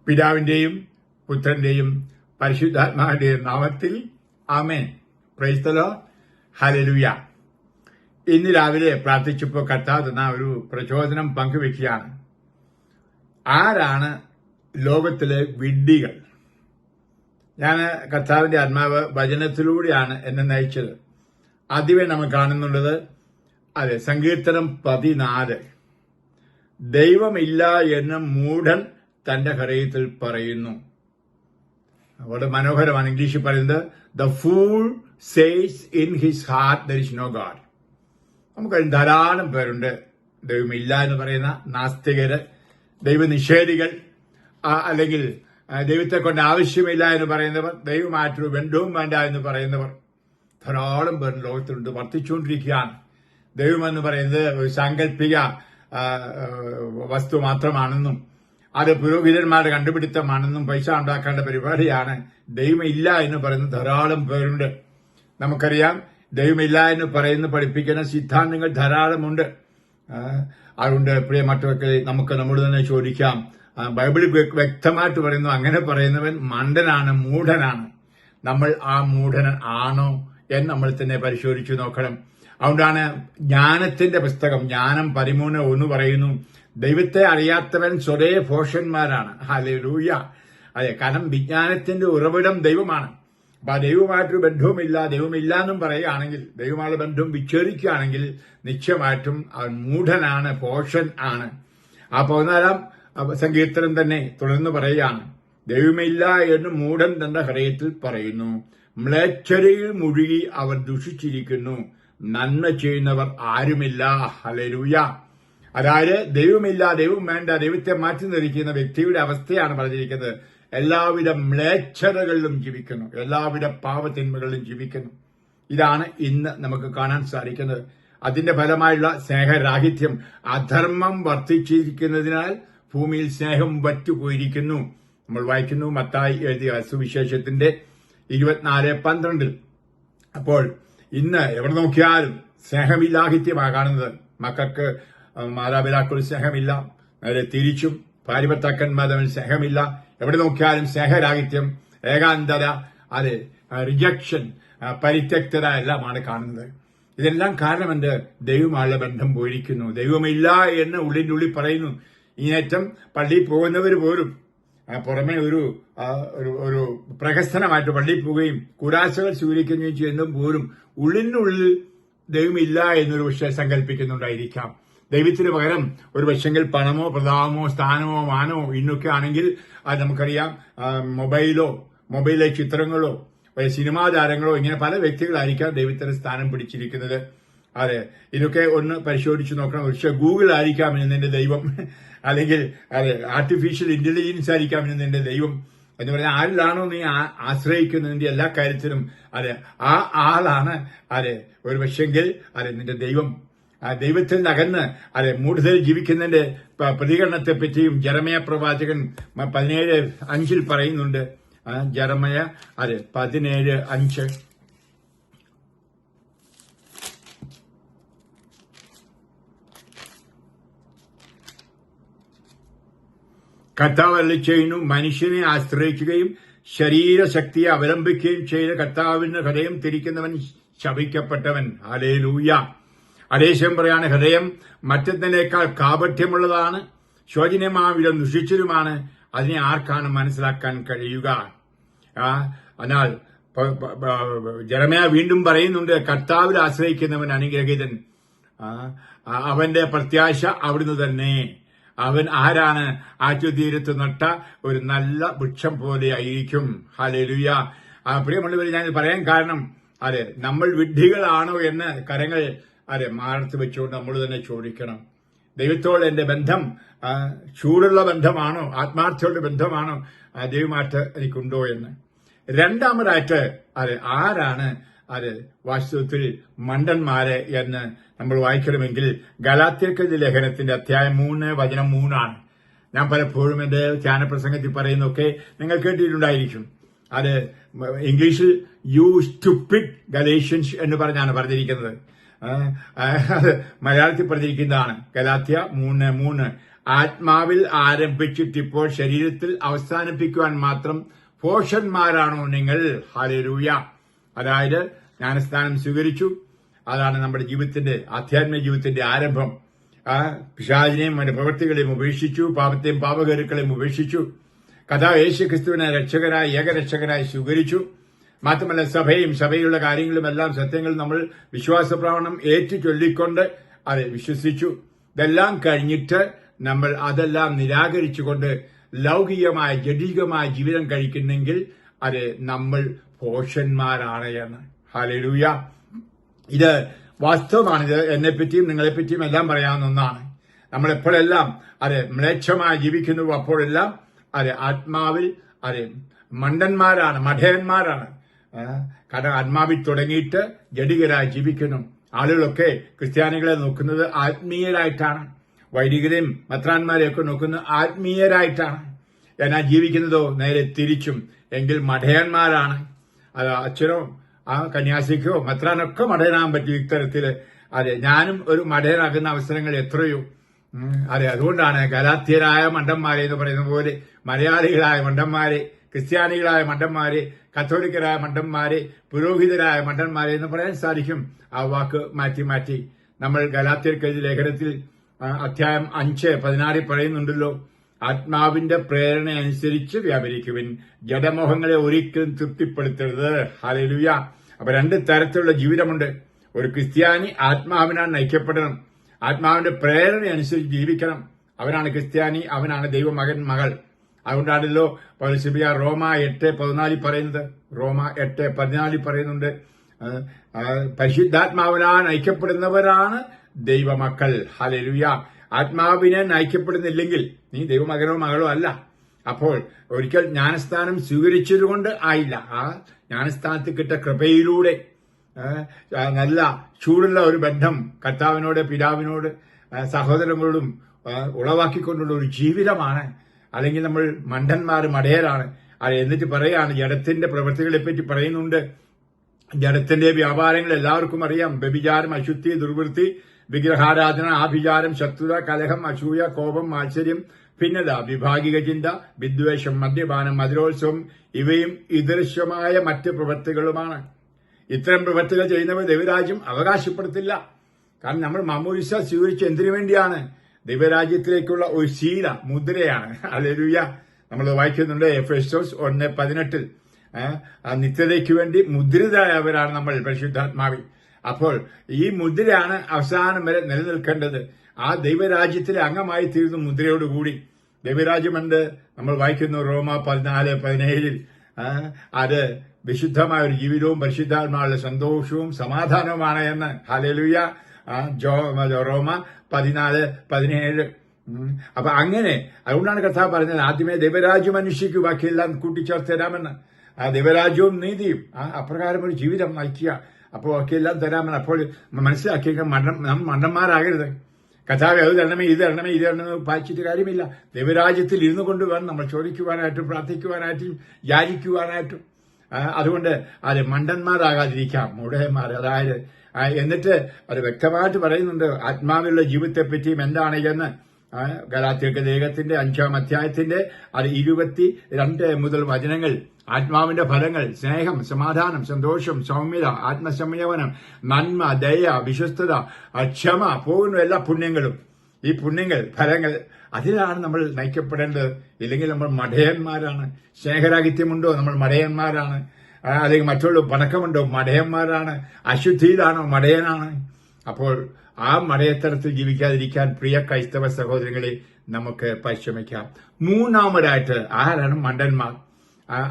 പിതാവിന്റെയും പുത്രന്റെയും പരിശുദ്ധാത്മാവിന്റെയും നാമത്തിൽ ആമേൻ. Praise the Lord. ഹല്ലേലൂയ. ഇന്ന് രാവിലെ പ്രാർത്ഥിച്ചപ്പോൾ കർത്താവ് തന്ന ഒരു പ്രചോദനം പങ്കുവെക്കുകയാണ്. ആരാണ് ലോകത്തിലെ വിഡ്ഢികൾ? ഞാൻ കർത്താവിന്റെ ആത്മാവ് വചനത്തിലൂടെയാണ് എന്നെ നയിച്ചത്. ആദ്യമേ നമ്മൾ കാണുന്നുള്ളത് സങ്കീർത്തനം 14. ദൈവമില്ല എന്ന് മൂഢൻ തന്റെ ഹൃദയത്തിൽ പറയുന്നു. വളരെ മനോഹരമാണ്. ഇംഗ്ലീഷിൽ പറയുന്നത് the fool says in his heart there is no God. നമുക്കതിന് ധാരാളം പേരുണ്ട്. ദൈവമില്ല എന്ന് പറയുന്ന നാസ്തികര്, ദൈവനിഷേധികൾ, അല്ലെങ്കിൽ ദൈവത്തെ കൊണ്ട് ആവശ്യമില്ല എന്ന് പറയുന്നവർ, ദൈവമായിട്ടൊരു ബന്ധവും വേണ്ട എന്ന് പറയുന്നവർ ധാരാളം പേർ ലോകത്തിലുണ്ട്, വർദ്ധിച്ചുകൊണ്ടിരിക്കുകയാണ്. ദൈവമെന്ന് പറയുന്നത് ഒരു സാങ്കല്പിക വസ്തു മാത്രമാണെന്നും അത് പുരോഹിതന്മാരുടെ കണ്ടുപിടുത്തമാണെന്നും പൈസ ഉണ്ടാക്കേണ്ട പരിപാടിയാണ്. ദൈവമില്ല എന്ന് പറയുന്ന ധാരാളം പേരുണ്ട്. നമുക്കറിയാം, ദൈവമില്ല എന്ന് പറയുന്ന പഠിപ്പിക്കുന്ന സിദ്ധാന്തങ്ങൾ ധാരാളമുണ്ട്. അതുകൊണ്ട് പ്രിയ മറ്റൊക്കെ നമുക്ക് നമ്മോട് തന്നെ ചോദിക്കാം. ബൈബിൾ വ്യക്തമായിട്ട് പറയുന്നു, അങ്ങനെ പറയുന്നവൻ മണ്ടനാണ്, മൂഢനാണ്. നമ്മൾ ആ മൂഢൻ ആണോ എന്ന് നമ്മൾ തന്നെ പരിശോധിച്ചു നോക്കണം. അതുകൊണ്ടാണ് ജ്ഞാനത്തിന്റെ പുസ്തകം ജ്ഞാനം 13:1 പറയുന്നു, ദൈവത്തെ അറിയാത്തവൻ സ്വതേ ഭോഷന്മാരാണ്. ഹല്ലേലൂയ. അതെ, കാരണം വിജ്ഞാനത്തിന്റെ ഉറവിടം ദൈവമാണ്. അപ്പൊ ആ ദൈവമായിട്ടൊരു ബന്ധവുമില്ല, ദൈവമില്ല എന്നും പറയുകയാണെങ്കിൽ, ദൈവമായുള്ള ബന്ധം വിച്ഛേദിക്കുകയാണെങ്കിൽ നിശ്ചയമായിട്ടും അവൻ മൂഢനാണ്, ഭോഷൻ ആണ്. ആ 14 സങ്കീർത്തനം തന്നെ തുടർന്ന് പറയുകയാണ്, ദൈവമില്ല എന്ന് മൂഢൻ തന്റെ ഹൃദയത്തിൽ പറയുന്നു, മ്ലേച്ഛതയിൽ മുഴുകി അവർ ദുഷിച്ചിരിക്കുന്നു, നന്മ ചെയ്യുന്നവർ ആരുമില്ല. ഹല്ലേലൂയ. അതായത് ദൈവമില്ല, ദൈവം വേണ്ട, ദൈവത്തെ മാറ്റി നിർത്തിക്കുന്ന വ്യക്തിയുടെ അവസ്ഥയാണ് പറഞ്ഞിരിക്കുന്നത്. എല്ലാവിധ മ്ലേച്ഛതകളിലും ജീവിക്കുന്നു, എല്ലാവിധ പാപത്തിന്മകളിലും ജീവിക്കുന്നു. ഇതാണ് ഇന്ന് നമുക്ക് കാണാൻ സാധിക്കുന്നത്. അതിന്റെ ഫലമായുള്ള സ്നേഹരാഹിത്യം, അധർമ്മം വർദ്ധിച്ചിരിക്കുന്നതിനാൽ ഭൂമിയിൽ സ്നേഹം വറ്റുപോയിരിക്കുന്നു. നമ്മൾ വായിക്കുന്നു മത്തായി എഴുതിയ സുവിശേഷത്തിന്റെ 24:12. അപ്പോൾ ഇന്ന് എവിടെ നോക്കിയാലും സ്നേഹമില്ലാഹിത്യമാണ് കാണുന്നത്. മക്കൾക്ക് മാതാപിതാക്കൾ സ്നേഹമില്ല, നേരെ തിരിച്ചും ഭാര്യ ഭർത്താക്കന്മാർ തമ്മിൽ സ്നേഹമില്ല. എവിടെ നോക്കിയാലും സ്നേഹരാഹിത്യം, ഏകാന്തത, അത് റിജക്ഷൻ, പരിത്യക്തത എല്ലാമാണ് കാണുന്നത്. ഇതെല്ലാം കാരണമെന്ത്? ദൈവമായുള്ള ബന്ധം പോയിരിക്കുന്നു. ദൈവമില്ല എന്ന് ഉള്ളിന്റെ ഉള്ളിൽ പറയുന്നു. ഇങ്ങേറ്റം പള്ളിയിൽ പോകുന്നവർ പോലും പുറമെ ഒരു പ്രഹസനമായിട്ട് പള്ളിയിൽ പോവുകയും കൂടാശകൾ സ്വീകരിക്കുകയും ചെയ്യുന്നതും പോലും ഉള്ളിനുള്ളിൽ ദൈവമില്ല എന്നൊരു പക്ഷേ സങ്കല്പിക്കുന്നുണ്ടായിരിക്കാം. ദൈവത്തിന് പകരം ഒരു പക്ഷെങ്കിൽ പണമോ പ്രതാപമോ സ്ഥാനമോ മാനോ ഇന്നൊക്കെ ആണെങ്കിൽ അത് നമുക്കറിയാം. മൊബൈലിലെ ചിത്രങ്ങളോ സിനിമാ താരങ്ങളോ ഇങ്ങനെ പല വ്യക്തികളായിരിക്കാം ദൈവത്തിന്റെ സ്ഥാനം പിടിച്ചിരിക്കുന്നത്. അതെ, ഇതൊക്കെ ഒന്ന് പരിശോധിച്ച് നോക്കണം. പക്ഷെ ഗൂഗിൾ ആയിരിക്കാം നിന്റെ ദൈവം, അല്ലെങ്കിൽ അതെ ആർട്ടിഫിഷ്യൽ ഇന്റലിജൻസ് ആയിരിക്കാം നിന്റെ ദൈവം എന്ന് പറഞ്ഞാൽ ആരിലാണോ നീ ആശ്രയിക്കുന്നതിന്റെ എല്ലാ കാര്യത്തിലും അതെ ആ ആളാണ് അതെ ഒരു പക്ഷെങ്കിൽ അതെ നിന്റെ ദൈവം. ദൈവത്തിൽ അകന്ന് അതെ മൂഢതയിൽ ജീവിക്കുന്നതിന്റെ പ്രതികരണത്തെ പറ്റിയും ജെറമയ പ്രവാചകൻ 17:5 പറയുന്നുണ്ട്. ജെറമയ അതെ 17:5. കർത്താവ് അരുളിച്ചെയ്യുന്നു, മനുഷ്യനെ ആശ്രയിക്കുകയും ശരീരശക്തിയെ അവലംബിക്കുകയും ചെയ്ത കർത്താവിന്റെ ഹൃദയം തിരിക്കുന്നവൻ ശപിക്കപ്പെട്ടവൻ. ഹല്ലേലൂയ. അതേശം പറയാണ്, ഹൃദയം മറ്റത്തിനേക്കാൾ കാപട്യമുള്ളതാണ്, ശോചനീയമാവിധം ദുഷിച്ചതുമാണ്, അതിനെ ആർക്കാണ് മനസ്സിലാക്കാൻ കഴിയുക? എന്നാൽ ജെറമയ വീണ്ടും പറയുന്നുണ്ട്, കർത്താവിൽ ആശ്രയിക്കുന്നവൻ അനുഗ്രഹീതൻ, അവന്റെ പ്രത്യാശ അവിടുന്ന് തന്നെ. അവൻ ആരാണ്? ആറ്റുതീരത്ത് നട്ട ഒരു നല്ല വൃക്ഷം പോലെ ആയിരിക്കും. ഹല്ലേലൂയ. പ്രിയമുള്ളവരെ, ഞാൻ പറയാൻ കാരണം അതെ നമ്മൾ വിഡ്ഢികളാണോ എന്ന് കരങ്ങൾ അതെ മാറത്ത് വെച്ചുകൊണ്ട് നമ്മൾ തന്നെ ചോദിക്കണം. ദൈവത്തോട് എന്റെ ബന്ധം ചൂടുള്ള ബന്ധമാണോ, ആത്മാർത്ഥമുള്ള ബന്ധമാണോ, ദൈവമായിട്ട് എനിക്കുണ്ടോ എന്ന്. രണ്ടാമതായിട്ട് അതെ ആരാണ് അത് വാസ്തവത്തിൽ മണ്ടന്മാര് എന്ന് നമ്മൾ വായിക്കണമെങ്കിൽ ഗലാത്യർക്കെഴുതിയ ലേഖനത്തിന്റെ അധ്യായം 3:3 ഞാൻ പലപ്പോഴും എന്റെ ധ്യാനപ്രസംഗത്തിൽ പറയുന്നൊക്കെ നിങ്ങൾ കേട്ടിട്ടുണ്ടായിരിക്കും. അത് ഇംഗ്ലീഷിൽ യു സ്റ്റുപ്പിഡ് ഗലേഷ്യൻസ് എന്ന് പറഞ്ഞാണ് പറഞ്ഞിരിക്കുന്നത്. മലയാളത്തിൽ പറഞ്ഞിരിക്കുന്നതാണ് ഗലാത്യ 3:3. ആത്മാവിൽ ആരംഭിച്ചിട്ട് ഇപ്പോൾ ശരീരത്തിൽ അവസാനിപ്പിക്കുവാൻ മാത്രം ഭോഷന്മാരാണോ നിങ്ങൾ? ഹല്ലേലൂയ. അതായത് ജ്ഞാനസ്നാനം സ്വീകരിച്ചു, അതാണ് നമ്മുടെ ജീവിതത്തിന്റെ ആധ്യാത്മിക ജീവിതത്തിന്റെ ആരംഭം. പിശാചിനെയും അവന്റെ പ്രവൃത്തികളെയും ഉപേക്ഷിച്ചു, പാപത്തെയും പാപകരുക്കളെയും ഉപേക്ഷിച്ചു, യേശു ക്രിസ്തുവിനെ രക്ഷകനായി ഏകരക്ഷകനായി സ്വീകരിച്ചു. മാത്രമല്ല സഭയിലുള്ള കാര്യങ്ങളും എല്ലാം സത്യങ്ങൾ നമ്മൾ വിശ്വാസപ്രമാണം ഏറ്റു ചൊല്ലിക്കൊണ്ട് അത് വിശ്വസിച്ചു. ഇതെല്ലാം കഴിഞ്ഞിട്ട് നമ്മൾ അതെല്ലാം നിരാകരിച്ചുകൊണ്ട് ലൗകികമായ ജഡികമായ ജീവിതം കഴിക്കുന്നെങ്കിൽ അത് നമ്മൾ ഭോഷന്മാരാണ് എന്ന്. ഹല്ലേലൂയ. ഇത് വാസ്തവമാണിത്. എന്നെപ്പറ്റിയും നിങ്ങളെപ്പറ്റിയും എല്ലാം പറയാവുന്ന ഒന്നാണ്. നമ്മളെപ്പോഴെല്ലാം അത് മ്ലേച്ഛമായി ജീവിക്കുന്നു, അപ്പോഴെല്ലാം അത് ആത്മാവിൽ അത് മണ്ടന്മാരാണ്, മഠയന്മാരാണ്. കാരണം ആത്മാവിൽ തുടങ്ങിയിട്ട് ജഡികരായി ജീവിക്കുന്നു. ആളുകളൊക്കെ ക്രിസ്ത്യാനികളെ നോക്കുന്നത് ആത്മീയരായിട്ടാണ്, വൈദികരെയും മെത്രാന്മാരെയൊക്കെ നോക്കുന്നത് ആത്മീയരായിട്ടാണ്. എന്നാൽ ജീവിക്കുന്നതോ നേരെ തിരിച്ചും. എങ്കിൽ മഠയന്മാരാണ്. അത് അച്ഛനോ കന്യാസിക്കോ മെത്രാനൊക്കെ മഠയനാകാൻ പറ്റും ഇത്തരത്തില്. അതെ, ഞാനും ഒരു മഠയനാകുന്ന അവസരങ്ങൾ എത്രയോ. അതെ, അതുകൊണ്ടാണ് ഗലാത്യരായ മണ്ടന്മാരെ എന്ന് പറയുന്ന പോലെ മലയാളികളായ മണ്ടന്മാരെ, ക്രിസ്ത്യാനികളായ മണ്ടന്മാരെ, കത്തോലിക്കരായ മണ്ടന്മാരെ, പുരോഹിതരായ മണ്ടന്മാരെ എന്ന് പറയാൻ സാധിക്കും. ആ വാക്ക് മാറ്റി മാറ്റി നമ്മൾ ഗലാത്യർക്കെഴുതിയ ലേഖനത്തിൽ അധ്യായം 5:16 പറയുന്നുണ്ടല്ലോ, ആത്മാവിന്റെ പ്രേരണ അനുസരിച്ച് വ്യാപരിക്കുവിൻ, ജഡമോഹങ്ങളെ ഒരിക്കലും തൃപ്തിപ്പെടുത്തരുത്. ഹല്ലേലൂയ. അപ്പൊ രണ്ട് തരത്തിലുള്ള ജീവിതമുണ്ട്. ഒരു ക്രിസ്ത്യാനി ആത്മാവിനാൽ നയിക്കപ്പെടണം, ആത്മാവിന്റെ പ്രേരണ അനുസരിച്ച് ജീവിക്കണം. അവനാണ് ക്രിസ്ത്യാനി, അവനാണ് ദൈവമകൻ മകൾ. അതുകൊണ്ടാണല്ലോ പൗലോസ് റോമ 8:14 പറയുന്നത്. റോമ 8:14 പറയുന്നുണ്ട്, പരിശുദ്ധാത്മാവിനാൽ നയിക്കപ്പെടുന്നവരാണ് ദൈവമക്കൾ. ഹല്ലേലൂയ. ആത്മാവിനെ നയിക്കപ്പെടുന്നില്ലെങ്കിൽ നീ ദൈവമകനോ മകളോ അല്ല. അപ്പോൾ ഒരിക്കൽ ജ്ഞാനസ്ഥാനം സ്വീകരിച്ചതുകൊണ്ട് ആയില്ല. ആ ജ്ഞാനസ്ഥാനത്ത് കിട്ട കൃപയിലൂടെ നല്ല ചൂടുള്ള ഒരു ബന്ധം കർത്താവിനോട്, പിതാവിനോട്, സഹോദരങ്ങളോടും ഉളവാക്കിക്കൊണ്ടുള്ള ഒരു ജീവിതമാണ്. അല്ലെങ്കിൽ നമ്മൾ മണ്ടന്മാർ, മടയരാണ്. അത് എന്നിട്ട് പറയാണ്, ജഡത്തിന്റെ പ്രവൃത്തികളെ പറ്റി പറയുന്നുണ്ട്. ജഡത്തിന്റെ വ്യാപാരങ്ങൾ എല്ലാവർക്കും അറിയാം. വ്യഭിചാരം, അശുദ്ധി, ദുർവൃത്തി, വിഗ്രഹാരാധന, ആഭിചാരം, ശത്രുത, കലഹം, അസൂയ, കോപം, മാത്സര്യം, ഭിന്നത, വിഭാഗിക ചിന്ത, വിദ്വേഷം, മദ്യപാനം, മധുരോത്സവം, ഇവയും ഇദൃശ്യമായ മറ്റ് പ്രവൃത്തികളുമാണ്. ഇത്തരം പ്രവൃത്തികൾ ചെയ്യുന്നവർ ദൈവരാജ്യം അവകാശപ്പെടുത്തില്ല. കാരണം നമ്മൾ മാമോദിസ സ്വീകരിച്ച് എന്തിനു വേണ്ടിയാണ്? ദൈവരാജ്യത്തിലേക്കുള്ള ഒരു ശീല, മുദ്രയാണ്. ഹല്ലേലൂയ. നമ്മൾ വായിക്കുന്നുണ്ട് എഫെസോസ് 1:18. നിത്യതയ്ക്ക് വേണ്ടി മുദ്രിതരായവരാണ് നമ്മൾ പരിശുദ്ധാത്മാവിൽ. അപ്പോൾ ഈ മുദ്രയാണ് അവസാനം വരെ നിലനിൽക്കേണ്ടത്. ആ ദൈവരാജ്യത്തിലെ അംഗമായി തീരുന്ന മുദ്രയോടുകൂടി ദൈവരാജ്യമുണ്ട്. നമ്മൾ വായിക്കുന്നു റോമ 14:17. അത് വിശുദ്ധമായ ഒരു ജീവിതവും പരിശുദ്ധാത്മാവുള്ള സന്തോഷവും സമാധാനവുമാണ് എന്ന്. ഹല്ലേലൂയ. റോമ 14:17. അപ്പൊ അങ്ങനെ അതുകൊണ്ടാണ് കർത്താവ് പറഞ്ഞത്, ആദ്യമേ ദൈവരാജ്യം അന്വേഷിക്കൂ, ബാക്കിയെല്ലാം കൂട്ടിച്ചേർത്ത് തരാമെന്ന്. ആ ദൈവരാജ്യവും നീതിയും അപ്രകാരം ഒരു ജീവിതം നയിക്കുക, അപ്പോൾ ബാക്കിയെല്ലാം തരാമെന്ന്. അപ്പോൾ മനസ്സിലാക്കിയ മണ്ടന്മാരാകരുത്. കർത്താവ് അത് തരണമേ, ഇത് തരണമേ, ഇത് തരണമേ പാലിച്ചിട്ട് കാര്യമില്ല. ദൈവരാജ്യത്തിൽ ഇരുന്നു കൊണ്ട് വേണം നമ്മൾ ചോദിക്കുവാനായിട്ടും പ്രാർത്ഥിക്കുവാനായിട്ടും യാചിക്കുവാനായിട്ടും. അതുകൊണ്ട് അത് മണ്ടന്മാരാകാതിരിക്കാം, മുടയന്മാർ. അതായത് എന്നിട്ട് അത് വ്യക്തമായിട്ട് പറയുന്നുണ്ട് ആത്മാവിലുള്ള ജീവിതത്തെപ്പറ്റിയും എന്താണ് എന്ന്. ഗലാത്യർക്ക് ലേഖനത്തിന്റെ 5-ാം അധ്യായത്തിന്റെ 22 മുതൽ വചനങ്ങൾ. ആത്മാവിന്റെ ഫലങ്ങൾ: സ്നേഹം, സമാധാനം, സന്തോഷം, സൗമ്യത, ആത്മസംയമനം, നന്മ, ദയ, വിശ്വസ്തത, ക്ഷമ, പോകുന്ന എല്ലാ പുണ്യങ്ങളും. ഈ പുണ്യങ്ങൾ, ഫലങ്ങൾ, അതിലാണ് നമ്മൾ നയിക്കപ്പെടേണ്ടത്. ഇല്ലെങ്കിൽ നമ്മൾ മഠയന്മാരാണ്. സ്നേഹരാഹിത്യമുണ്ടോ? നമ്മൾ മഠയന്മാരാണ്. അല്ലെങ്കിൽ മറ്റുള്ള പണക്കമുണ്ടോ? മഠയന്മാരാണ്. അശുദ്ധിയിലാണോ? മഠയനാണ്. അപ്പോൾ ആ മഠയത്തരത്തിൽ ജീവിക്കാതിരിക്കാൻ പ്രിയ ക്രൈസ്തവ സഹോദരങ്ങളെ നമുക്ക് പരിശ്രമിക്കാം. മൂന്നാമതായിട്ട് ആരാണ് മണ്ടന്മാർ?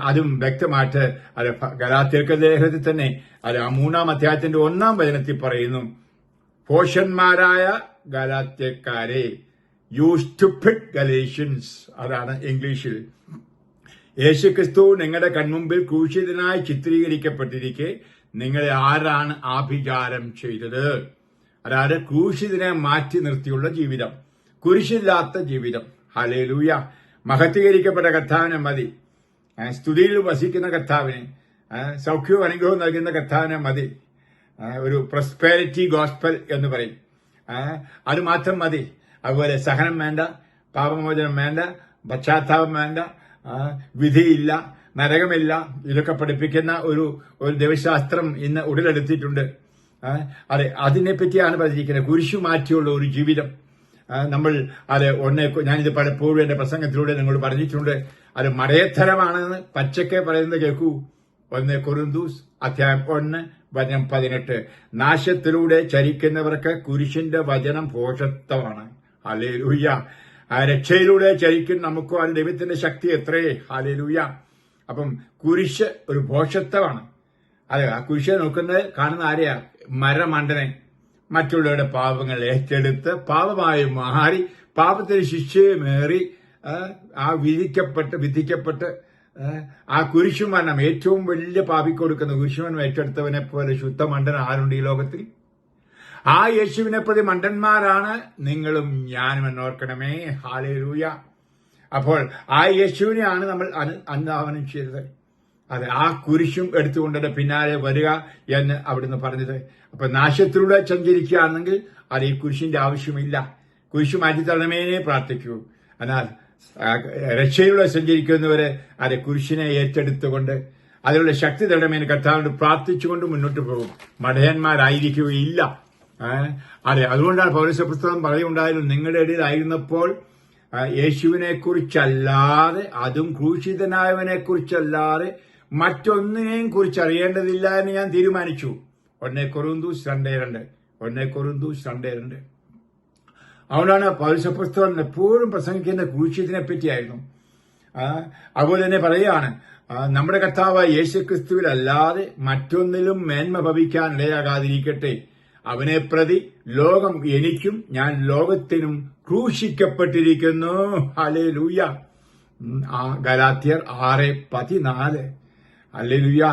അതും വ്യക്തമായിട്ട് അത് ഗലാത്യർക്ക് ലേഖനത്തിൽ തന്നെ അത് 3-ാം അധ്യായത്തിന്റെ 1-ാം വചനത്തിൽ പറയുന്നു, ഭോഷന്മാരായ ഗലാത്യക്കാരെ, യു സ്റ്റുപ്പിഡ് ഗലേഷ്യൻസ്. അതാണ് ഇംഗ്ലീഷിൽ. യേശുക്രിസ്തു നിങ്ങളുടെ കൺമുമ്പിൽ ക്രൂശിതനായി ചിത്രീകരിക്കപ്പെട്ടിരിക്കെ നിങ്ങളെ ആരാണ് ആഭിചാരം ചെയ്തത്? അതായത് ക്രൂശിതനെ മാറ്റി നിർത്തിയുള്ള ജീവിതം, കുരിശില്ലാത്ത ജീവിതം. ഹല്ലേലൂയ. മഹത്വീകരിക്കപ്പെട്ട കർത്താവിനെ മതി. സ്തുതിയിൽ വസിക്കുന്ന കർത്താവിനെ, സൗഖ്യവും അനുഗ്രഹവും നൽകുന്ന കർത്താവിനെ മതി. ഒരു പ്രോസ്പെരിറ്റി ഗോസ്പൽ എന്ന് പറയും, അത് മാത്രം മതി. അതുപോലെ സഹനം വേണ്ട, പാപമോചനം വേണ്ട, പശ്ചാത്താപം വേണ്ട, വിധിയില്ല, നരകമില്ല, ഇതൊക്കെ പഠിപ്പിക്കുന്ന ഒരു ദൈവശാസ്ത്രം ഇന്ന് ഉടലെടുത്തിട്ടുണ്ട്. അതെ, അതിനെപ്പറ്റിയാണ് പറഞ്ഞിരിക്കുന്നത്. കുരിശു മാറ്റിയുള്ള ഒരു ജീവിതം. നമ്മൾ ഞാനിത് പലപ്പോഴും എന്റെ പ്രസംഗത്തിലൂടെ നിങ്ങളോട് പറഞ്ഞിട്ടുണ്ട്. അത് മടയത്തരമാണെന്ന് പച്ചക്കെ പറയുന്നത് കേൾക്കൂ. 1 കൊരിന്ത്യർ അധ്യായം 1:18. നാശത്തിലൂടെ ചരിക്കുന്നവർക്ക് കുരിശിന്റെ വചനം ഭോഷത്വമാണ്. ഹല്ലേലൂയ. ആ രക്ഷയിലൂടെ ചരിക്കുന്ന നമുക്കോ ആ ദൈവത്തിന്റെ ശക്തി എത്രയേ. ഹല്ലേലൂയ. അപ്പം കുരിശ് ഒരു ഭോഷത്വമാണ്. അതെ, ആ കുരിശെ നോക്കുന്നത് കാണുന്ന ആരെയാ? മരമണ്ടനെ. മറ്റുള്ളവരുടെ പാപങ്ങൾ ഏറ്റെടുത്ത് പാപമായി മാറി പാപത്തിന് ശിക്ഷയുമേറി വിധിക്കപ്പെട്ട് ആ കുരിശുമരണം ഏറ്റവും വലിയ പാപിക്കൊടുക്കുന്ന കുരിശുമരണം ഏറ്റെടുത്തവനെ പോലെ ശുദ്ധമണ്ടൻ ആരുണ്ട് ഈ ലോകത്തിൽ? ആ യേശുവിനെ പ്രതി മണ്ടന്മാരാണ് നിങ്ങളും ഞാനും എന്നോർക്കണമേ. ഹല്ലേലൂയ. അപ്പോൾ ആ യേശുവിനെയാണ് നമ്മൾ അനുധാവനം ചെയ്തത്. അതെ, ആ കുരിശും എടുത്തുകൊണ്ടത് പിന്നാലെ വരിക എന്ന് അവിടുന്ന് പറഞ്ഞത്. അപ്പൊ നാശത്തിലൂടെ സഞ്ചരിക്കുകയാണെങ്കിൽ അത് ഈ കുരിശിന്റെ ആവശ്യമില്ല. കുരിശു മാറ്റിത്തരണമേനെ പ്രാർത്ഥിക്കൂ. എന്നാൽ രക്ഷയിലൂടെ സഞ്ചരിക്കുന്നവരെ അത് കുരിശിനെ ഏറ്റെടുത്തുകൊണ്ട് അതിനുള്ള ശക്തി തരണമേന് കർത്താവിനോട് പ്രാർത്ഥിച്ചുകൊണ്ട് മുന്നോട്ട് പോകും. മടയന്മാരായിരിക്കുകയില്ല. അതെ, അതുകൊണ്ടാണ് പൗരസ്ത്യ പറയുണ്ടായിരുന്നു, നിങ്ങളുടെ ഇടയിലായിരുന്നപ്പോൾ യേശുവിനെ കുറിച്ചല്ലാതെ, അതും ക്രൂശിതനായവനെ കുറിച്ചല്ലാതെ മറ്റൊന്നിനെയും കുറിച്ച് അറിയേണ്ടതില്ല എന്ന് ഞാൻ തീരുമാനിച്ചു. 1 കൊരിന്ത്യർ 2:2. 1 കൊരിന്ത്യർ 2:2. അതുകൊണ്ടാണ് പൗരസ്ത്യ എപ്പോഴും പ്രസംഗിക്കുന്ന ക്രൂശിതനെ പറ്റിയായിരുന്നു. അതുപോലെ തന്നെ പറയുകയാണ്, നമ്മുടെ കർത്താവായ യേശുക്രിസ്തുവിലല്ലാതെ മറ്റൊന്നിലും മേന്മ ഭവിക്കാൻ ഇടയാകാതിരിക്കട്ടെ. അവനെ പ്രതി ലോകം എനിക്കും ഞാൻ ലോകത്തിനും ക്രൂശിക്കപ്പെട്ടിരിക്കുന്നു. ഹല്ലേലൂയ. ഗലാത്യർ 6:14. ഹല്ലേലൂയ.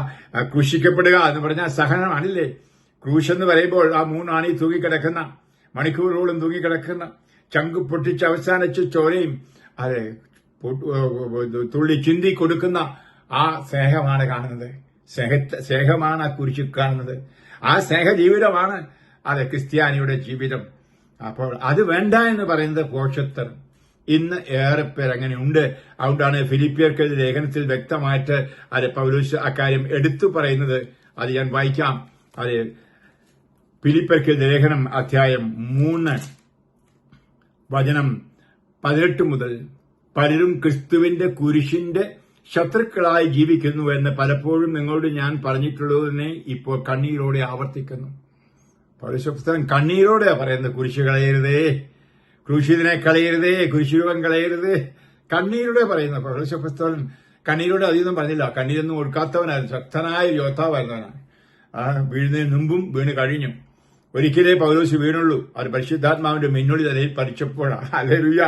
ക്രൂശിക്കപ്പെടുക എന്ന് പറഞ്ഞാൽ സഹനമാണില്ലേ? ക്രൂശെന്ന് പറയുമ്പോൾ ആ 3 ആണി തൂങ്ങിക്കിടക്കുന്ന, മണിക്കൂറുകളും തൂങ്ങിക്കിടക്കുന്ന, ചങ്കു പൊട്ടിച്ച് അവസാനിച്ച് ചോരയും അതെ തുള്ളി ചിന്തി കൊടുക്കുന്ന ആ സ്നേഹമാണ് കാണുന്നത്. സ്നേഹമാണ് ആ കുരിശിൽ കാണുന്നത്. ആ സ്നേഹ ജീവിതമാണ് ക്രിസ്ത്യാനിയുടെ ജീവിതം. അപ്പോൾ അത് വേണ്ട എന്ന് പറയുന്നത് ഭോഷത്വം. ഇന്ന് ഏറെ പേർ അങ്ങനെയുണ്ട്. അതുകൊണ്ടാണ് ഫിലിപ്പിയർക്ക് ലേഖനത്തിൽ വ്യക്തമായിട്ട് പൗലോസ് അക്കാര്യം എടുത്തു പറയുന്നത്. അത് ഞാൻ വായിക്കാം. ഫിലിപ്പിയർക്ക് ലേഖനം അധ്യായം 3:18 മുതൽ, പലരും ക്രിസ്തുവിന്റെ കുരിശിന്റെ ശത്രുക്കളായി ജീവിക്കുന്നുവെന്ന് പലപ്പോഴും നിങ്ങളോട് ഞാൻ പറഞ്ഞിട്ടുള്ളതിനെ ഇപ്പോൾ കണ്ണീരോടെ ആവർത്തിക്കുന്നു. പൗലോസ് കണ്ണീരോടെ പറയുന്നത്, കുരിശ് കളയരുതേ, ക്രൂശിതനെ കളയരുതേ, കുരിശുരൂപം കളയരുത്, കണ്ണീരോടെ പറയുന്ന പൗലോസ് കണ്ണീരോടെ അധികം പറഞ്ഞില്ല. കണ്ണീരൊന്നും ഒടുക്കാത്തവനായിരുന്നു. ശക്തനായ യോദ്ധാവായിരുന്നവനാണ്. വീഴുന്നതിന് മുമ്പും വീണ് കഴിഞ്ഞു. ഒരിക്കലേ പൗലോസ് വീണുള്ളൂ. അത് പരിശുദ്ധാത്മാവിന്റെ മിന്നൊളി തലയിൽ പറിച്ചപ്പോഴാണ്. ഹല്ലേലൂയ.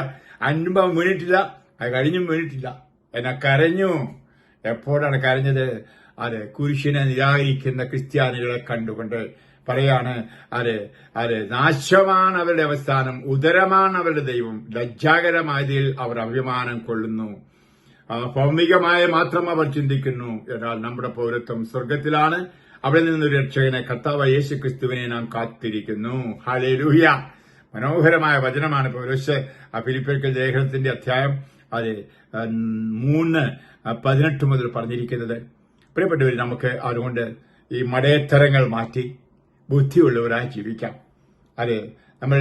അൻപ് അവൻ വീണിട്ടില്ല, അത് കഴിഞ്ഞും വീണിട്ടില്ല. എന്നെ കരഞ്ഞു. എപ്പോഴാണ് കരഞ്ഞത്? കുരിശിനെ നിരാകരിക്കുന്ന ക്രിസ്ത്യാനികളെ കണ്ടുകൊണ്ട് പറയാണ്, നാശമാണ് അവരുടെ അവസ്ഥാനം, ഉദരമാണ് അവരുടെ ദൈവം, ലജ്ജാകരമായതിൽ അവർ അഭിമാനം കൊള്ളുന്നു, ഭൗമികമായ മാത്രം അവർ ചിന്തിക്കുന്നു. എന്നാൽ നമ്മുടെ പൗരത്വം സ്വർഗത്തിലാണ്. അവിടെ നിന്നൊരു രക്ഷകനെ, കർത്താവായ യേശു ക്രിസ്തുവിനെ നാം കാത്തിരിക്കുന്നു. ഹല്ലേലൂയ. മനോഹരമായ വചനമാണ് പൗലോസ് ഫിലിപ്പിയർക്ക് ലേഖനത്തിന്റെ അധ്യായം 3:18 മുതൽ പറഞ്ഞിരിക്കുന്നത്. പ്രിയപ്പെട്ടവർ, നമുക്ക് അതുകൊണ്ട് ഈ മടയത്തരങ്ങൾ മാറ്റി ബുദ്ധിയുള്ളവരായി ജീവിക്കാം. നമ്മൾ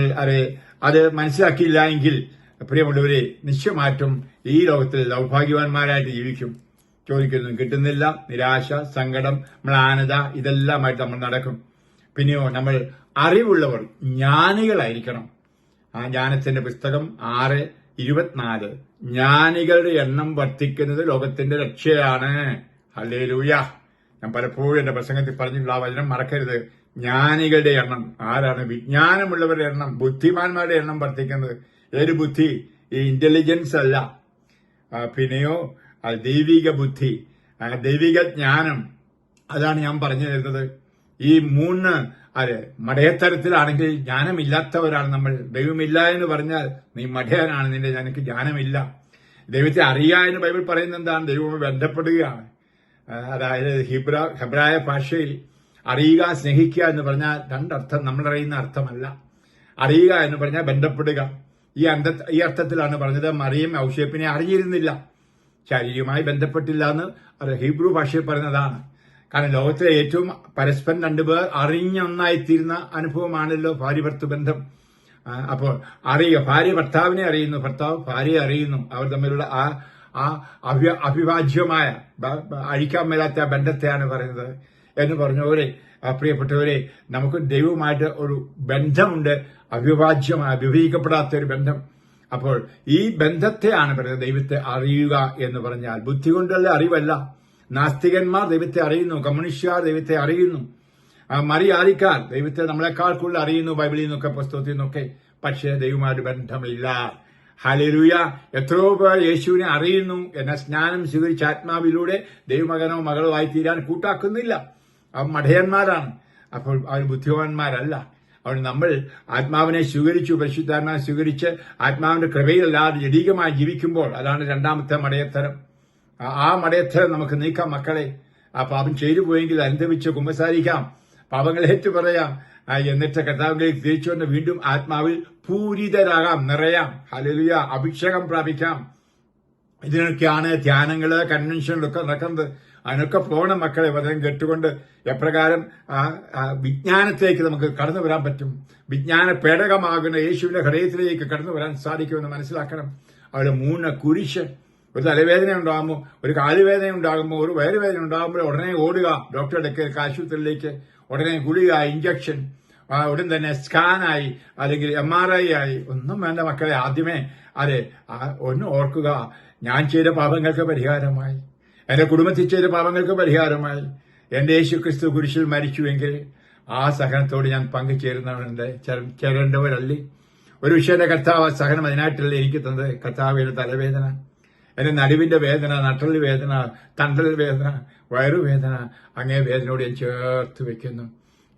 അത് മനസ്സിലാക്കിയില്ല എങ്കിൽ പ്രിയമുള്ളവരെ, നിശ്ചയമായിട്ടും ഈ ലോകത്തിൽ ദൗർഭാഗ്യവാന്മാരായിട്ട് ജീവിക്കും. ചോദിക്കുന്നു, കിട്ടുന്നില്ല, നിരാശ, സങ്കടം, മ്ലാനത, ഇതെല്ലാമായിട്ട് നമ്മൾ നടക്കും. പിന്നെയോ നമ്മൾ അറിവുള്ളവർ, ജ്ഞാനികളായിരിക്കണം. ആ ജ്ഞാനത്തിന്റെ പുസ്തകം 6:24. ജ്ഞാനികളുടെ എണ്ണം വർദ്ധിക്കുന്നത് ലോകത്തിന്റെ രക്ഷയാണ്. ഹല്ലേലൂയ. ഞാൻ പലപ്പോഴും എന്റെ പ്രസംഗത്തിൽ പറഞ്ഞിട്ടുള്ള ആ വചനം മറക്കരുത്. ജ്ഞാനികളുടെ എണ്ണം. ആരാണ്? വിജ്ഞാനമുള്ളവരുടെ എണ്ണം, ബുദ്ധിമാന്മാരുടെ എണ്ണം വർദ്ധിക്കുന്നത്. ഏത് ബുദ്ധി? ഈ ഇന്റലിജൻസ് അല്ല. പിന്നെയോ ദൈവിക ബുദ്ധി, ദൈവിക ജ്ഞാനം. അതാണ് ഞാൻ പറഞ്ഞു തരുന്നത്. ഈ 3 മടയത്തരത്തിലാണെങ്കിൽ ജ്ഞാനമില്ലാത്തവരാണ് നമ്മൾ. ദൈവമില്ല എന്ന് പറഞ്ഞാൽ നീ മടയനാണ്, നിനക്ക് ജ്ഞാനമില്ല. ദൈവത്തെ അറിയുക എന്ന് ബൈബിൾ പറയുന്നത് എന്താണ്? ദൈവവുമായി ബന്ധപ്പെടുകയാണ്. അതായത് ഹെബ്രായ ഭാഷയിൽ അറിയുക, സ്നേഹിക്കുക എന്ന് പറഞ്ഞാൽ രണ്ടർത്ഥം നമ്മളറിയുന്ന അർത്ഥമല്ല. അറിയുക എന്ന് പറഞ്ഞാൽ ബന്ധപ്പെടുക. ഈ അർത്ഥത്തിലാണ് പറഞ്ഞത്. മറിയം ഔസേപ്പിനെ അറിഞ്ഞിരുന്നില്ല, ശാരീരികമായി ബന്ധപ്പെട്ടില്ല എന്ന് ഹീബ്രു ഭാഷയിൽ പറയുന്നതാണ്. കാരണം ലോകത്തിലെ ഏറ്റവും പരസ്പരം രണ്ടുപേർ അറിഞ്ഞൊന്നായിത്തീരുന്ന അനുഭവമാണല്ലോ ഭാര്യ-ഭർത്തൃ ബന്ധം. അപ്പോൾ ഭാര്യ ഭർത്താവിനെ അറിയുന്നു, ഭർത്താവ് ഭാര്യയെ അറിയുന്നു. അവർ തമ്മിലുള്ള ആ അവിഭാജ്യമായ അഴിക്കാൻ മേലാത്ത ബന്ധത്തെയാണ് പറയുന്നത്. എന്ന് പറഞ്ഞ പോലെ പ്രിയപ്പെട്ടവരെ, നമുക്ക് ദൈവവുമായിട്ട് ഒരു ബന്ധമുണ്ട്, അവിഭാജ്യമായ വിഭജിക്കപ്പെടാത്ത ഒരു ബന്ധം. അപ്പോൾ ഈ ബന്ധത്തെയാണ് പറയുന്നത് ദൈവത്തെ അറിയുക എന്ന് പറഞ്ഞാൽ. ബുദ്ധി കൊണ്ടുള്ള അറിവല്ല. നാസ്തികന്മാർ ദൈവത്തെ അറിയുന്നു, കമ്മ്യൂണിസ്റ്റുകാർ ദൈവത്തെ അറിയുന്നു, മറിയാദിക്കാർ ദൈവത്തെ നമ്മളെക്കാൾ കൂടുതൽ അറിയുന്നു, ബൈബിളിൽ നിന്നൊക്കെ പുസ്തകത്തിൽ നിന്നൊക്കെ. പക്ഷേ ദൈവവുമായിട്ട് ബന്ധമില്ല. ഹല്ലേലൂയ! എത്രയോ പേർ യേശുവിനെ അറിയുന്നു, എന്നാൽ സ്നാനം സ്വീകരിച്ച ആത്മാവിലൂടെ ദൈവമകനോ മകളോ ആയി തീരാൻ കൂട്ടാക്കുന്നില്ല. അവർ മഠയന്മാരാണ്. അപ്പോൾ അവർ ബുദ്ധിമാന്മാരല്ല. അതുകൊണ്ട് നമ്മൾ ആത്മാവിനെ സ്വീകരിച്ചു, പരിശുദ്ധാത്മാവിനെ സ്വീകരിച്ച് ആത്മാവിന്റെ കൃപയിലല്ലാതെ ജഡീകമായി ജീവിക്കുമ്പോൾ, അതാണ് രണ്ടാമത്തെ മടയത്തരം. ആ മടയത്തരം നമുക്ക് നീക്കാം മക്കളെ. ആ പാപം ചെയ്തു പോയെങ്കിൽ അനുഭവിച്ച് കുമ്പസാരിക്കാം, പാപങ്ങളേറ്റു പറയാം, എന്നിട്ട് കർത്താവിലേക്ക് തിരിച്ചു വന്ന് വീണ്ടും ആത്മാവിൽ പൂരിതരാകാം, നിറയാം. ഹല്ലേലൂയ! അഭിഷേകം പ്രാപിക്കാം. ഇതിനൊക്കെയാണ് ധ്യാനങ്ങള്, കൺവെൻഷനിലൊക്കെ നടക്കുന്നത്. അതിനൊക്കെ പോകണം മക്കളെ. വചനം കേട്ടുകൊണ്ട് എപ്രകാരം വിജ്ഞാനത്തിലേക്ക് നമുക്ക് കടന്നു വരാൻ പറ്റും, വിജ്ഞാന പേടകമാകുന്ന യേശുവിന്റെ ഹൃദയത്തിലേക്ക് കടന്നു വരാൻ സാധിക്കുമെന്ന് മനസ്സിലാക്കണം. അവിടെ 3 കുരിശ്. ഒരു തലവേദന ഉണ്ടാകുമ്പോൾ, ഒരു കാലുവേദന ഉണ്ടാകുമ്പോൾ, ഒരു വയറുവേദന ഉണ്ടാകുമ്പോൾ ഉടനെ ഓടുക ഡോക്ടറുടെ അടുക്കലേക്ക്, ആശുപത്രിയിലേക്ക്. ഉടനെ ഗുളിക, ഇഞ്ചക്ഷൻ, ഉടൻ തന്നെ സ്കാനായി അല്ലെങ്കിൽ MRI ആയി. ഒന്നും വേണ്ട മക്കളെ. ആദ്യമേ ഒന്ന് ഓർക്കുക, ഞാൻ ചെയ്ത പാപങ്ങൾക്ക് പരിഹാരമായി, എന്റെ കുടുംബത്തിൽ ചെയ്ത പാപങ്ങൾക്ക് പരിഹാരമായി എന്റെ യേശുക്രിസ്തു കുരിശിൽ മരിച്ചുവെങ്കിൽ ആ സഹനത്തോട് ഞാൻ പങ്കുചേരുന്നവരുണ്ട്, ചേരേണ്ടവരല്ലേ. ഒരു വിഷയന്റെ കർത്താവ് സഹനം അതിനായിട്ടല്ലേ എനിക്ക് തന്നത്. കർത്താവിന്റെ തലവേദന, എന്റെ നടുവിന്റെ വേദന, നട്ടൽ വേദന, തണ്ടൽ വേദന, വയറുവേദന, അങ്ങേ വേദനയോട് ഞാൻ ചേർത്ത് വെക്കുന്നു.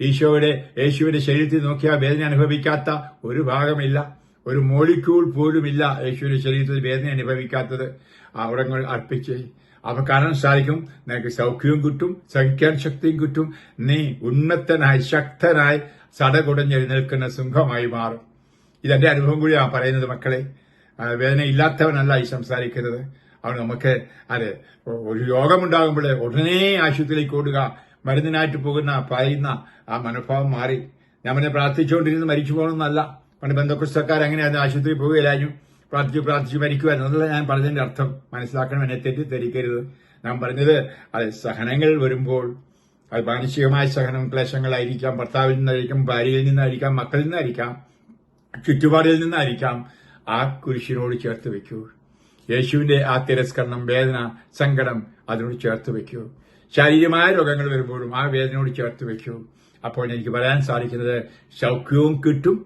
യേശുവിന്റെ ശരീരത്തിൽ നോക്കിയാൽ വേദന അനുഭവിക്കാത്ത ഒരു ഭാഗമില്ല, ഒരു മോളിക്യൂൾ പോലുമില്ല യേശുവിന്റെ ശരീരത്തിൽ വേദന അനുഭവിക്കാത്തത്. അവിടങ്ങൾ അർപ്പിച്ച് അവ കാണാൻ സാധിക്കും. നിനക്ക് സൗഖ്യവും കിട്ടും, സഹിക്കാൻ ശക്തിയും കിട്ടും. നീ ഉന്നതനായി, ശക്തനായി, സടകുടഞ്ഞെഴുന്നേൽക്കുന്ന സിംഹമായി മാറും. ഇതെന്റെ അനുഭവം കൂടിയാണ് പറയുന്നത് മക്കളെ. വേദന ഇല്ലാത്തവനല്ല ഈ സംസാരിക്കുന്നത്. അതുകൊണ്ട് നമുക്ക് ഒരു രോഗമുണ്ടാകുമ്പോൾ ഉടനെ ആശുപത്രിയിലേക്ക് ഓടുക, മരുന്നിനായിട്ട് പറയുന്ന ആ മനോഭാവം മാറി. ഞാൻ പിന്നെ പ്രാർത്ഥിച്ചുകൊണ്ടിരുന്ന് മരിച്ചു പോകണമെന്നല്ല. പണ്ട് ബന്ധുക്രിസ്തക്കാർ അങ്ങനെയായിരുന്നു, ആശുപത്രിയിൽ പോവുകയില്ലായിരുന്നു, പ്രാർത്ഥിച്ച് മരിക്കുമായിരുന്നു. അതല്ല ഞാൻ പറഞ്ഞതിന്റെ അർത്ഥം. മനസ്സിലാക്കണം, എന്നെ തെറ്റിദ്ധരിക്കരുത്. ഞാൻ പറഞ്ഞത് സഹനങ്ങൾ വരുമ്പോൾ അത് മാനസികമായ സഹനം, ക്ലേശങ്ങളായിരിക്കാം, ഭർത്താവിൽ നിന്നായിരിക്കാം, ഭാര്യയിൽ നിന്നായിരിക്കാം, മക്കളിൽ നിന്നായിരിക്കാം, ചുറ്റുപാടിൽ നിന്നായിരിക്കാം. ആ കുരിശിനോട് ചേർത്ത് വെക്കൂ. യേശുവിന്റെ ആ തിരസ്കരണം, വേദന, സങ്കടം അതിനോട് ചേർത്ത് വെക്കൂ. ശാരീരികമായ രോഗങ്ങൾ വരുമ്പോഴും ആ വേദനയോട് ചേർത്ത് വെക്കൂ. അപ്പോൾ എനിക്ക് പറയാൻ സാധിക്കുന്നത് സൗഖ്യവും കിട്ടും,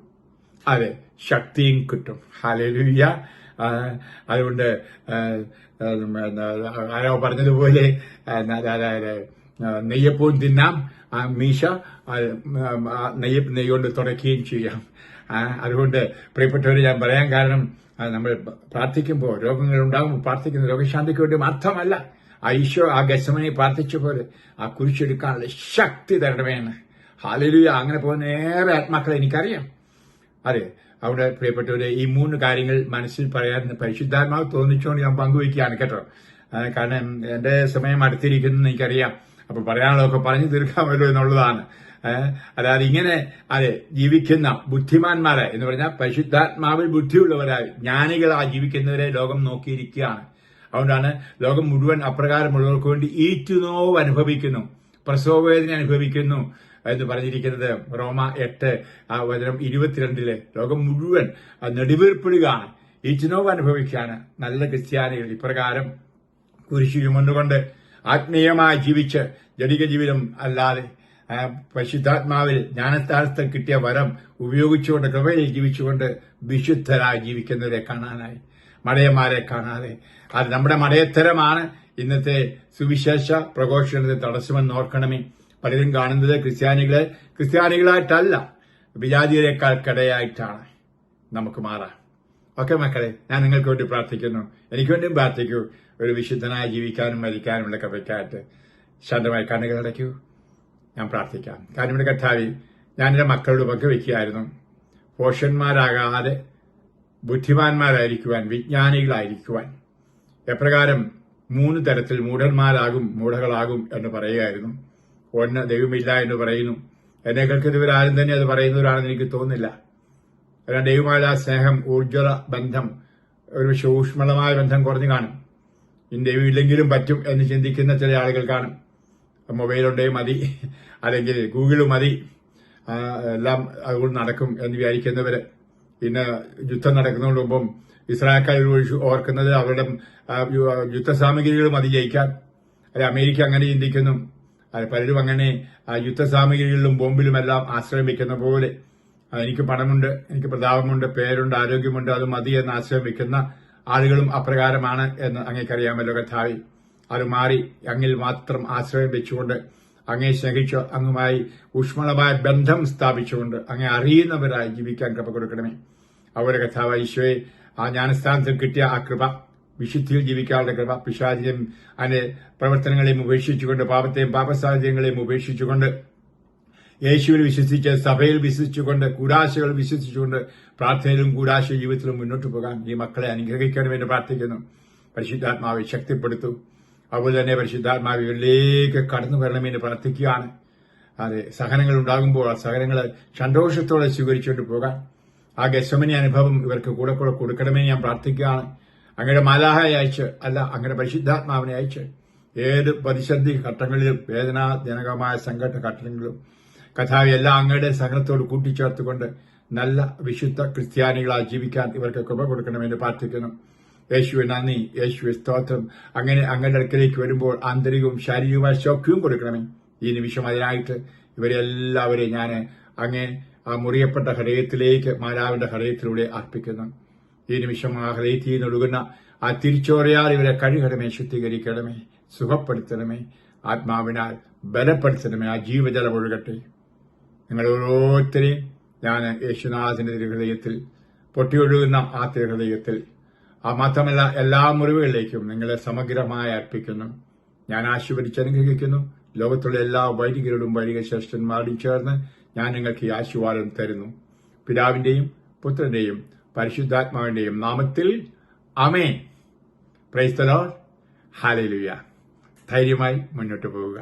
ശക്തിയും കിട്ടും. ഹല്ലേലൂയ! അതുകൊണ്ട് ആരോ പറഞ്ഞതുപോലെ നെയ്യപ്പവും തിന്നാം, മീശ നെയ്യുകൊണ്ട് തുടയ്ക്കുകയും ചെയ്യാം. അതുകൊണ്ട് പ്രിയപ്പെട്ടവർ, ഞാൻ പറയാൻ കാരണം, നമ്മൾ പ്രാർത്ഥിക്കുമ്പോൾ രോഗങ്ങൾ ഉണ്ടാകുമ്പോൾ പ്രാർത്ഥിക്കുന്ന രോഗശാന്തിക്ക് വേണ്ടി മാത്രമല്ല. ആ ഗത്സമനെ പ്രാർത്ഥിച്ച പോലെ ആ കുരിശെടുക്കാനുള്ള ശക്തി തരണമേന്ന്. ഹല്ലേലൂയ! അങ്ങനെ പോകുന്ന ഏറെ ആത്മാക്കളെ എനിക്കറിയാം. അവിടെ പ്രിയപ്പെട്ടവരെ, ഈ 3 കാര്യങ്ങൾ മനസ്സിൽ പറയാൻ പരിശുദ്ധാത്മാവ് തോന്നിച്ചുകൊണ്ട് ഞാൻ പങ്കുവയ്ക്കുകയാണ് കേട്ടോ. കാരണം എന്റെ സമയം അടുത്തിരിക്കുന്നു എനിക്കറിയാം. അപ്പൊ പറയാനുള്ളതൊക്കെ പറഞ്ഞു തീർക്കാമല്ലോ എന്നുള്ളതാണ്. അതായത് ഇങ്ങനെ ജീവിക്കുന്ന ബുദ്ധിമാന്മാരെ എന്ന് പറഞ്ഞാൽ പരിശുദ്ധാത്മാവിൽ ബുദ്ധിയുള്ളവരായി ജ്ഞാനികളായി ജീവിക്കുന്നവരെ ലോകം നോക്കിയിരിക്കുകയാണ്. അതുകൊണ്ടാണ് ലോകം മുഴുവൻ അപ്രകാരമുള്ളവർക്ക് വേണ്ടി ഈറ്റുനോവ് അനുഭവിക്കുന്നു, പ്രസവവേദന അനുഭവിക്കുന്നു എന്ന് പറഞ്ഞിരിക്കുന്നത്. റോമ 8:22 ലോകം മുഴുവൻ നെടുവീർപ്പിടുകയാണ്, ഈറ്റുനോവ് അനുഭവിക്കുകയാണ്. നല്ല ക്രിസ്ത്യാനികൾ ഇപ്രകാരം കുരിശു ചുമന്നുകൊണ്ട് ആത്മീയമായി ജീവിച്ച് ജഡിക ജീവിതം അല്ലാതെ പരിശുദ്ധാത്മാവിൽ ജ്ഞാനസ്ഥാനത്ത് കിട്ടിയ വരം ഉപയോഗിച്ചുകൊണ്ട് കൃപയിൽ ജീവിച്ചുകൊണ്ട് വിശുദ്ധരായി ജീവിക്കുന്നവരെ കാണാനായി, മടയന്മാരെ കാണാതെ. അത് നമ്മുടെ മടയത്തരമാണ് ഇന്നത്തെ സുവിശേഷ പ്രഘോഷണത്തെ തടസ്സമെന്ന് ഓർക്കണമേ. പലരും കാണുന്നത് ക്രിസ്ത്യാനികളായിട്ടല്ല, വിജാതിയേക്കാൾ കടയായിട്ടാണ്. നമുക്ക് മാറാം. ഓക്കെ മക്കളെ, ഞാൻ നിങ്ങൾക്ക് വേണ്ടി പ്രാർത്ഥിക്കുന്നു. എനിക്ക് വേണ്ടിയും പ്രാർത്ഥിക്കൂ. ഒരു വിശുദ്ധനായി ജീവിക്കാനും മരിക്കാനുമുള്ള കൃപയ്ക്കായിട്ട് ശാന്തമായി കണ്ണുകൾ അടയ്ക്കൂ. ഞാൻ പ്രാർത്ഥിക്കാം. കാരണം ഇവിടെ കർത്താവേ, ഞാൻ എന്റെ മക്കളോട് പങ്കുവെക്കുകയായിരുന്നു, പോഷന്മാരാകാതെ ബുദ്ധിമാന്മാരായിരിക്കുവാൻ, വിജ്ഞാനികളായിരിക്കുവാൻ. എപ്രകാരം 3 തരത്തിൽ മൂഢകളാകും എന്ന് പറയുകയായിരുന്നു. ഒന്ന്, ദൈവമില്ല എന്ന് പറയുന്നു. എന്നെ കേൾക്കുന്നവരാരും തന്നെ അത് പറയുന്നവരാണെന്ന് എനിക്ക് തോന്നുന്നില്ല. കാരണം ദൈവമായ സ്നേഹം, ഊർജ്ജല ബന്ധം, ഒരു ഊഷ്മളമായ ബന്ധം കുറഞ്ഞു കാണും. ഇനി ദൈവമില്ലെങ്കിലും പറ്റും എന്ന് ചിന്തിക്കുന്ന ചില ആളുകൾ കാണും. മൊബൈലുണ്ടേ മതി, അല്ലെങ്കിൽ ഗൂഗിള് മതി, എല്ലാം അതുകൊണ്ട് നടക്കും എന്ന് വിചാരിക്കുന്നവര്. ഇന്ന് യുദ്ധം നടക്കുന്നതിന് മുമ്പും ഇസ്രായേൽക്കാർ ഓർക്കുന്നത് അവരുടെ യുദ്ധസാമഗ്രികൾ മതി ജയിക്കാൻ. അല്ലെ, അമേരിക്ക അങ്ങനെ ചിന്തിക്കുന്നു. പലരും അങ്ങനെ യുദ്ധസാമഗ്രികളിലും ബോംബിലുമെല്ലാം ആശ്രയം വയ്ക്കുന്ന പോലെ എനിക്ക് പണമുണ്ട്, എനിക്ക് പ്രതാപമുണ്ട്, പേരുണ്ട്, ആരോഗ്യമുണ്ട്, അത് മതി എന്ന് ആശ്രയം വയ്ക്കുന്ന ആളുകളും അപ്രകാരമാണ് എന്ന് അങ്ങേക്കറിയാമല്ലോ കർത്താവേ. അത് മാറി അങ്ങിൽ മാത്രം ആശ്രയം വെച്ചുകൊണ്ട് അങ്ങേ സ്നേഹിച്ച് അങ്ങുമായി ഊഷ്മളമായ ബന്ധം സ്ഥാപിച്ചുകൊണ്ട് അങ്ങേ അറിയുന്നവരായി ജീവിക്കാൻ കൃപ കൊടുക്കണമേ. അവരുടെ കർത്താവ് ഈശോയെ, ആ ജ്ഞാനസ്ഥാനത്തിൽ കിട്ടിയ ആ കൃപ, വിശുദ്ധിയിൽ ജീവിക്കാനുള്ള കൃപ, പിശാചിനെയും അതിന്റെ പ്രവർത്തനങ്ങളെയും ഉപേക്ഷിച്ചുകൊണ്ട്, പാപത്തെയും പാപസാഹചര്യങ്ങളെയും ഉപേക്ഷിച്ചുകൊണ്ട്, യേശുവിൽ വിശ്വസിച്ച്, സഭയിൽ വിശ്വസിച്ചുകൊണ്ട്, കൂടാശകൾ വിശ്വസിച്ചുകൊണ്ട്, പ്രാർത്ഥനയിലും കൂടാശ ജീവിതത്തിലും മുന്നോട്ട് പോകാൻ ഈ മക്കളെ അനുഗ്രഹിക്കണമെന്ന് പ്രാർത്ഥിക്കുന്നു. പരിശുദ്ധാത്മാവെ ശക്തിപ്പെടുത്തു. അതുപോലെ തന്നെ പരിശുദ്ധാത്മാവ് ഇവരിലേക്ക് കടന്നു വരണമെന്ന് പ്രാർത്ഥിക്കുകയാണ്. അതെ, സഹനങ്ങൾ ഉണ്ടാകുമ്പോൾ ആ സഹനങ്ങളെ സന്തോഷത്തോടെ സ്വീകരിച്ചുകൊണ്ട് പോകാൻ ആ ഗെത്സമനി അനുഭവം ഇവർക്ക് കൂടെ കൊടുക്കണമെന്ന് ഞാൻ പ്രാർത്ഥിക്കുകയാണ്. അങ്ങയുടെ മാലാഹയെ അയച്ച്, അല്ല, അങ്ങയുടെ പരിശുദ്ധാത്മാവിനെ അയച്ച് ഏത് പ്രതിസന്ധി ഘട്ടങ്ങളിലും, വേദനാജനകമായ സങ്കട ഘട്ടങ്ങളിലും കഥാവി എല്ലാം അങ്ങയുടെ സഹനത്തോട് കൂട്ടിച്ചേർത്തുകൊണ്ട് നല്ല വിശുദ്ധ ക്രിസ്ത്യാനികളായി ജീവിക്കാൻ ഇവർക്ക് കൃപ കൊടുക്കണമെന്ന് പ്രാർത്ഥിക്കുന്നു. യേശുവെ നന്ദി, യേശുവെ സ്തോത്രം. അങ്ങനെ അങ്ങയുടെ അടുക്കലേക്ക് വരുമ്പോൾ ആന്തരികവും ശാരീരികവുമായ സൗഖ്യവും കൊടുക്കണമേ. ഈ നിമിഷം അതിനായിട്ട് ഇവരെല്ലാവരെയും ഞാൻ അങ്ങേ ആ മുറിയപ്പെട്ട ഹൃദയത്തിലേക്ക്, മാതാവിന്റെ ഹൃദയത്തിലൂടെ അർപ്പിക്കുന്നു. ഈ നിമിഷം ആ ഹൃദയത്തിൽ നിന്നൊഴുകുന്ന ആ തിരിച്ചോറിയാൽ ഇവരെ കഴുകണമേ, ശുദ്ധീകരിക്കണമേ, സുഖപ്പെടുത്തണമേ, ആത്മാവിനാൽ ബലപ്പെടുത്തണമേ. ആ ജീവജലം ഒഴുകട്ടെ. നിങ്ങൾ ഓരോരുത്തരെയും ഞാൻ യേശുനാഥന്റെ തിരുഹൃദയത്തിൽ, പൊട്ടിയൊഴുകുന്ന ആ തിരുഹൃദയത്തിൽ, ആ മാത്രമല്ല എല്ലാ മുറിവുകളിലേക്കും നിങ്ങളെ സമഗ്രമായി അർപ്പിക്കുന്നു. ഞാൻ ആശീർവദിച്ച് അനുഗ്രഹിക്കുന്നു. ലോകത്തുള്ള എല്ലാ വൈദികരോടും വൈദിക ശ്രേഷ്ഠന്മാരോടും ചേർന്ന് ഞാൻ നിങ്ങൾക്ക് ഈ ആശീർവാദം തരുന്നു. പിതാവിന്റെയും പുത്രന്റെയും പരിശുദ്ധാത്മാവിന്റെയും നാമത്തിൽ ആമേൻ. Praise the Lord. ഹല്ലേലൂയ. ധൈര്യമായി മുന്നോട്ട് പോവുക.